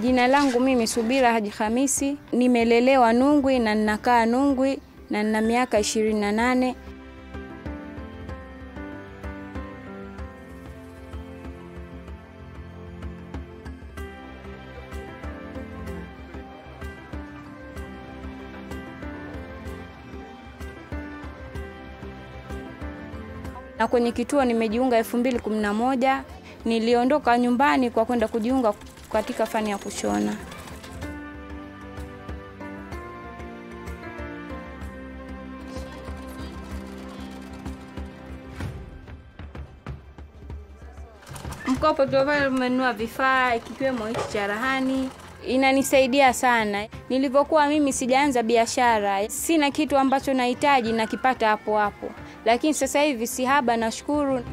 Jina langu mimi Subira Haji Khamisi, nimelelewa Nungwi na ninakaa Nungwi na nina miaka 28. Na kwenye kituo nimejiunga 2011, niliondoka nyumbani kwa kwenda kujiunga katika fani ya kushona. Mkopo tumenunua vifaa ikiwemo hichi cherehani, inanisaidia sana. Nilipokuwa mimi sijaanza biashara, sina kitu ambacho nahitaji nakipata hapo hapo. Lakini sasa hivi si haba, nashukuru.